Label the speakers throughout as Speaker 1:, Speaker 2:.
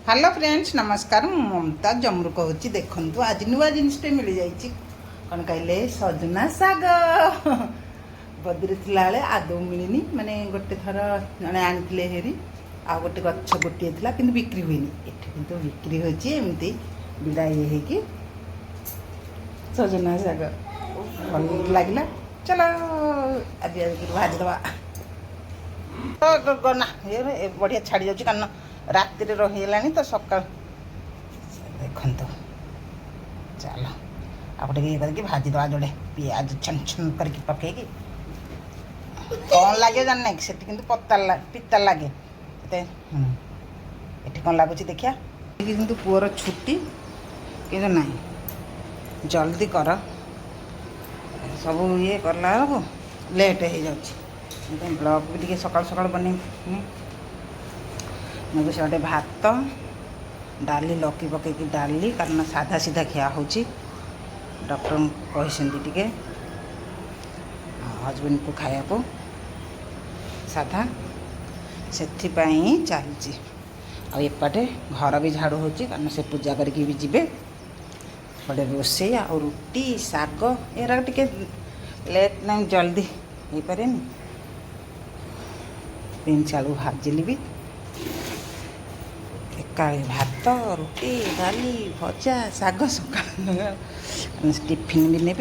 Speaker 1: hello friends नमस्कार ममता जमरू कहूँ देखु आज नुआ जिनटे मिल जाइए कौन कहले सजना साग बदरी बेले आदौ मिलनी माने गोटे थर जड़े आनी हेरी आ गोटे गछ गोटे कि बिक्री हुई कि बिक्री होमती विड़ा ये कि सजना साग भल लगे चलो आज भाजदवा ना ये बढ़िया छाड़ी जाऊँ कारण राति रहीगला तो सका देखु चलो आप ये करके भाजीदवा जोड़े पियाज छन छन करके पकईकी कौन लगे जान से पिता लगे ये कौन लगुच देखिया कि पुअर छुट्टी कि ना जल्दी कर सब ये करला लेट हो जाऊँ ब्लॉग भी टे सकाल सकाल बन मुझे से भात डाली लौकी पकईकी डाली कारण साधा सीधा खिया हो डॉक्टर कहते टे हजबैंड को खाया को साधा से चलती आएपटे घर भी झाड़ू हो कारण से पूजा करके भी जीवे बड़े रोसे आ रुटी साग एरा टे लेट ना जल्दी हो पारे बीन्स आलू भाजिली भी एकाली भात रुटी डाली भजा साग सका टिफिन भी ने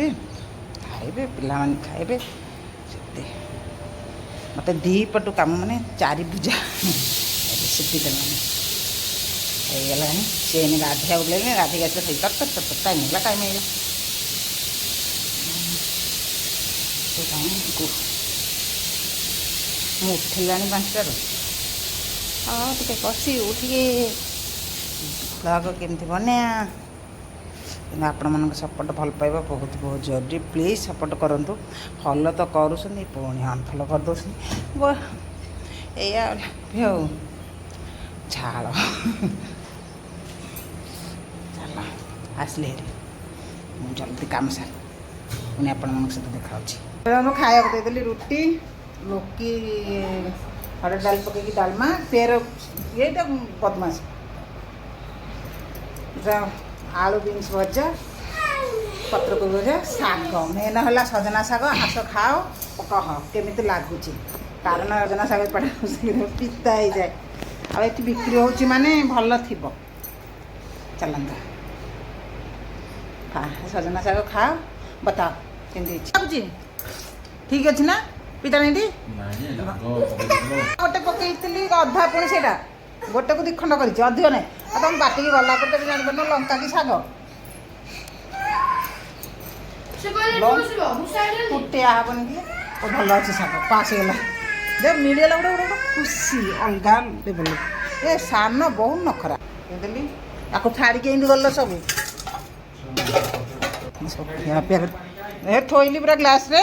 Speaker 1: खाइबे पिला खाइबे मत दी पटु कम माने चारि पूजा सीटी देगला सी गाधिया उठे गाधी आस टाइम है टाइम है उठिला 5टार हाँ टे कषि उठिए ब्लॉग केमती बनाया आपण मान सपोर्ट भल पाइबा बहुत बहुत जरूरी प्लीज सपोर्ट करूँ फॉलो तो करुँच पुणी अनफॉलो कर दो या झाड़ चल आसले जल्दी काम सार पुणी आपण मान सहित देखा खाया देदेली रुटी लौकी हरड़ डाल पकईकी डालमा फेर ये बदमाश आलू बीन्स भजा पत्रको भजा साग मेन है सजना साग आस खाओ कह केमी लगुच कारण सजना साग पड़ा पिता ही जाए आ बिक्री हो माने भल थी चलता सजना साग खाओ बताओ केमती ठीक अच्छे ना पिता नहीं गोटे पकई अधा पुणी से गोटे को दिखंड कर अधिक ना तुम बाटिक गला पर भी जान पार लंका कि साग फुटिया हेनी कि भल अच्छे साग पास होगा जब मिलगला गोटे गोटे खुशी अलग लेवल ए सान बहुत नखरा देली आपको छाड़ी गल सब थोइली पूरा ग्लास रे